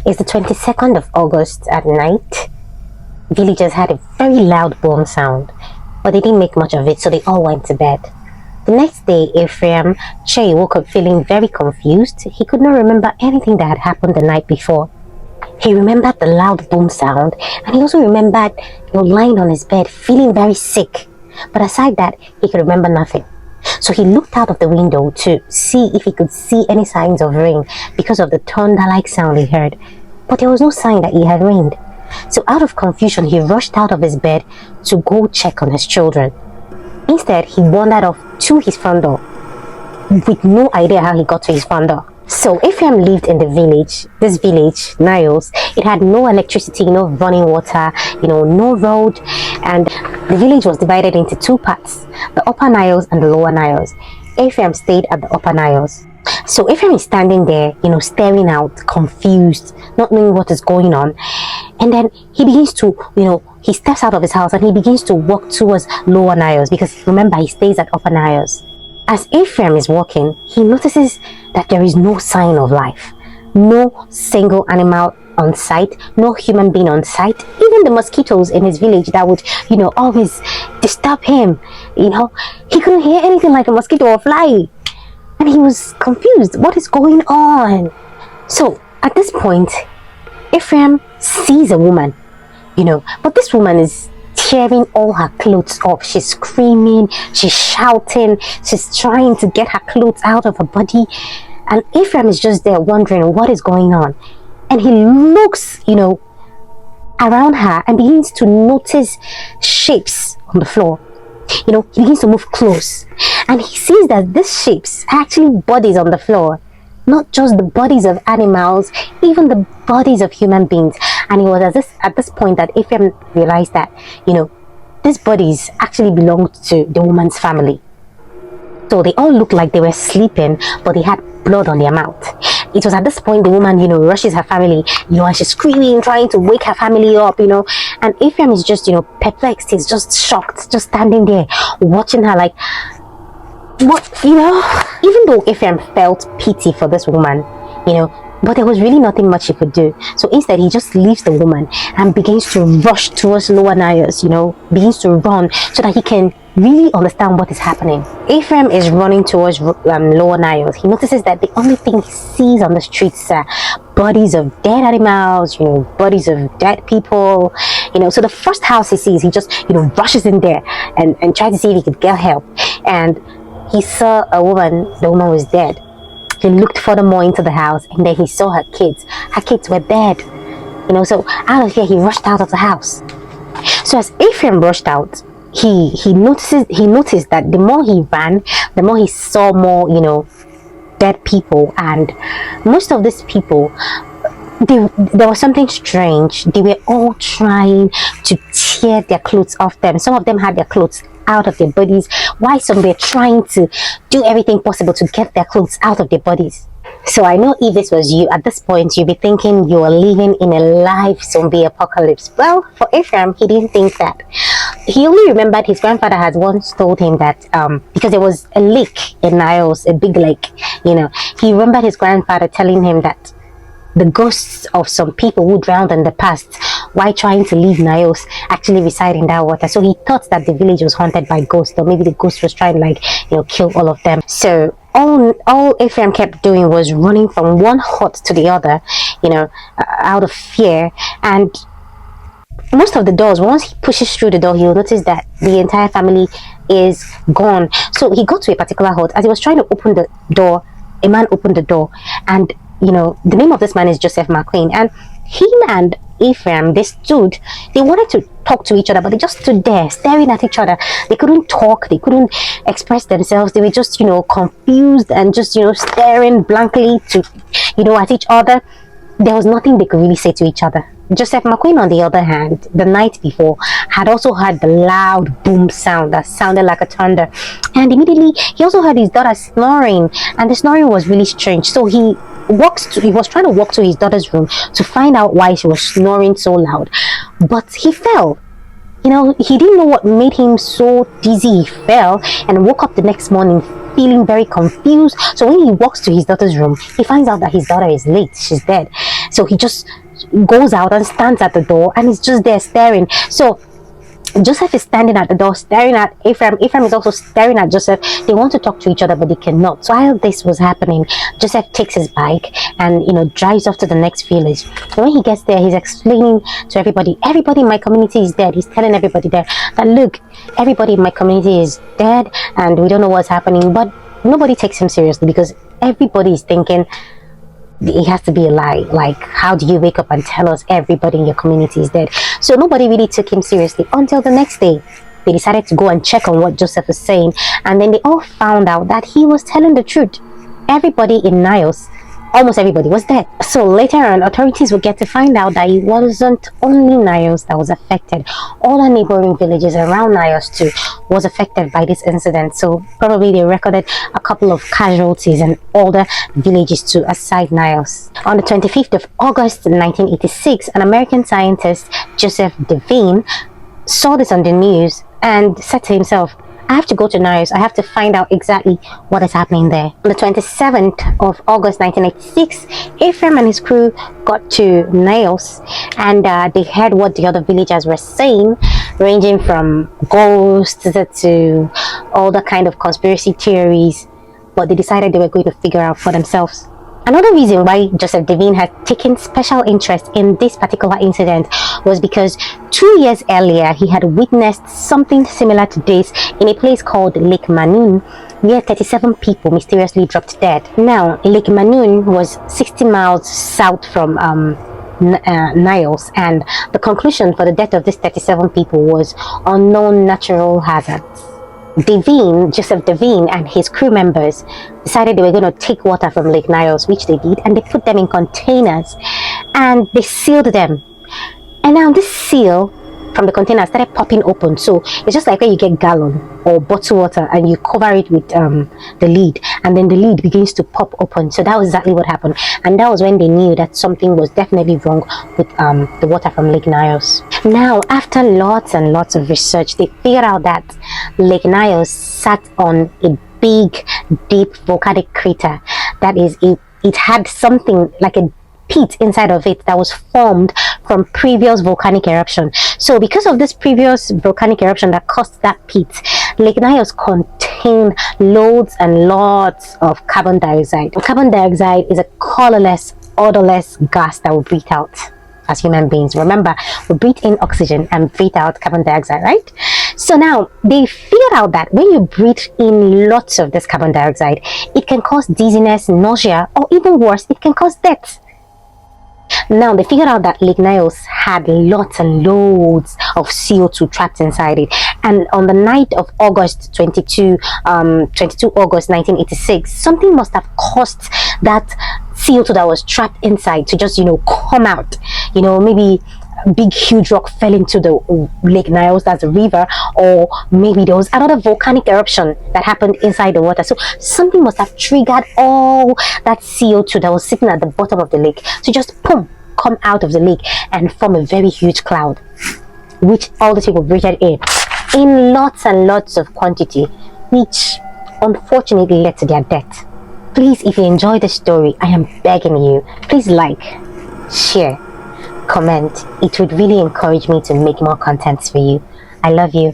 It's the 22nd of August at night. Villagers had a very loud boom sound, but they didn't make much of it, so they all went to bed. The next day, Ephraim Che woke up feeling very confused. He could not remember anything that had happened the night before. He remembered the loud boom sound, and he also remembered, lying on his bed feeling very sick. But aside that, he could remember nothing. So he looked out of the window to see if he could see any signs of rain because of the thunder-like sound he heard. But there was no sign that it had rained. So out of confusion, he rushed out of his bed to go check on his children. Instead, he wandered off to his front door with no idea how he got to his front door. So Ephraim lived in the village, this village, Niles. It had no electricity, no running water, no road, and the village was divided into two parts, the Upper Niles and the Lower Niles. Ephraim stayed at the Upper Niles. So Ephraim is standing there, staring out, confused, not knowing what is going on. And then he begins to, he steps out of his house and he begins to walk towards Lower Niles because remember, he stays at Upper Niles. As Ephraim is walking, he notices that there is no sign of life. No single animal on sight, no human being on sight. Even the mosquitoes in his village that would, always disturb him. He couldn't hear anything like a mosquito or fly. And he was confused. What is going on? So at this point, Ephraim sees a woman, but this woman is tearing all her clothes off. She's screaming, she's shouting, she's trying to get her clothes out of her body. And Ephraim is just there wondering what is going on. And he looks, around her and begins to notice shapes on the floor. He begins to move close. And he sees that these shapes are actually bodies on the floor. Not just the bodies of animals, even the bodies of human beings. And it was at this point that Ephraim realized that, these bodies actually belonged to the woman's family. So they all looked like they were sleeping, but they had blood on their mouth. It was at this point the woman, rushes her family, and she's screaming, trying to wake her family up, And Ephraim is just, perplexed. He's just shocked, just standing there, watching her like, what, even though Ephraim felt pity for this woman, but there was really nothing much he could do. So instead, he just leaves the woman and begins to rush towards Lower Niles, begins to run so that he can really understand what is happening. Ephraim is running towards Lower Niles. He notices that the only thing he sees on the streets are bodies of dead animals, bodies of dead people, So the first house he sees, he just, rushes in there and tries to see if he could get help. And he saw a woman. The woman was dead. He looked furthermore into the house and then he saw her kids. Her kids were dead. So out of fear, he rushed out of the house. So as Ephraim rushed out, he noticed that the more he ran, the more he saw more, dead people. And most of these people, there was something strange. They were all trying to tear their clothes off them. Some of them had their clothes out of their bodies, while some were trying to do everything possible to get their clothes out of their bodies. So I know if this was you, at this point you'd be thinking you are living in a live zombie apocalypse. Well, for Ephraim, he didn't think that. He only remembered his grandfather had once told him that because there was a lake in Niles, a big lake, he remembered his grandfather telling him that the ghosts of some people who drowned in the past while trying to leave Niles actually reside in that water. So he thought that the village was haunted by ghosts, or maybe the ghost was trying to kill all of them. So all Ephraim kept doing was running from one hut to the other, out of fear. And most of the doors, once he pushes through the door, he'll notice that the entire family is gone. So he got to a particular hut. As he was trying to open the door, a man opened the door, and the name of this man is Joseph McQueen. And him and Ephraim, they wanted to talk to each other, but they just stood there staring at each other. They couldn't talk, they couldn't express themselves. They were just confused and just staring blankly at each other. There was nothing they could really say to each other. Joseph McQueen, on the other hand, the night before, had also heard the loud boom sound that sounded like a thunder. And immediately, he also heard his daughter snoring. And the snoring was really strange. So he was trying to walk to his daughter's room to find out why she was snoring so loud. But he fell. He didn't know what made him so dizzy. He fell and woke up the next morning feeling very confused. So when he walks to his daughter's room, he finds out that his daughter is late. She's dead. So he just goes out and stands at the door and he's just there staring. So Joseph is standing at the door staring at Ephraim. Ephraim is also staring at Joseph. They want to talk to each other, but they cannot. So while this was happening, Joseph takes his bike and drives off to the next village. And when he gets there, he's explaining to everybody in my community is dead. He's telling everybody there that, look, everybody in my community is dead and we don't know what's happening. But nobody takes him seriously because everybody is thinking it has to be a lie. Like, how do you wake up and tell us everybody in your community is dead? So nobody really took him seriously until the next day. They decided to go and check on what Joseph was saying, and then they all found out that he was telling the truth. Everybody in Niles, almost everybody, was dead. So later on, authorities would get to find out that it wasn't only Niles that was affected. All the neighboring villages around Niles too was affected by this incident. So probably they recorded a couple of casualties in all the villages too, aside Niles. On the 25th of August 1986, an American scientist, Joseph Devine, saw this on the news and said to himself, I have to go to Niles. I have to find out exactly what is happening there. On the 27th of August 1986, Ephraim and his crew got to Niles and they heard what the other villagers were saying, ranging from ghosts to all the kind of conspiracy theories, but they decided they were going to figure out for themselves. Another reason why Joseph Devine had taken special interest in this particular incident was because 2 years earlier he had witnessed something similar to this in a place called Lake Manoon, where 37 people mysteriously dropped dead. Now, Lake Manoon was 60 miles south from Niles, and the conclusion for the death of these 37 people was unknown natural hazards. Joseph Devine and his crew members decided they were going to take water from Lake Niles, which they did, and they put them in containers and they sealed them. And now this seal from the container started popping open. So it's just like when you get gallon or bottled water and you cover it with the lid, and then the lid begins to pop open. So that was exactly what happened, and that was when they knew that something was definitely wrong with the water from Lake Niles. Now, after lots and lots of research, they figured out that Lake Niles sat on a big, deep volcanic crater. That is, it had something like a pit inside of it that was formed from previous volcanic eruption. So because of this previous volcanic eruption that caused that pit, Lake Niles contained loads and lots of carbon dioxide. Carbon dioxide is a colorless, odorless gas that we breathe out as human beings. Remember, we breathe in oxygen and breathe out carbon dioxide, right? So now they figured out that when you breathe in lots of this carbon dioxide, it can cause dizziness, nausea, or even worse, it can cause death. Now they figured out that Lake Niles had lots and loads of CO2 trapped inside it, and on the night of August 22 August 1986, something must have caused that CO2 that was trapped inside to just come out. Maybe a big huge rock fell into the Lake Niles, that's a river, or maybe there was another volcanic eruption that happened inside the water. So something must have triggered all that CO2 that was sitting at the bottom of the lake to just come out of the lake and form a very huge cloud, which all the people breathed in lots and lots of quantity, which unfortunately led to their death. Please, if you enjoy the story, I am begging you, please like, share, comment. It would really encourage me to make more contents for you. I love you.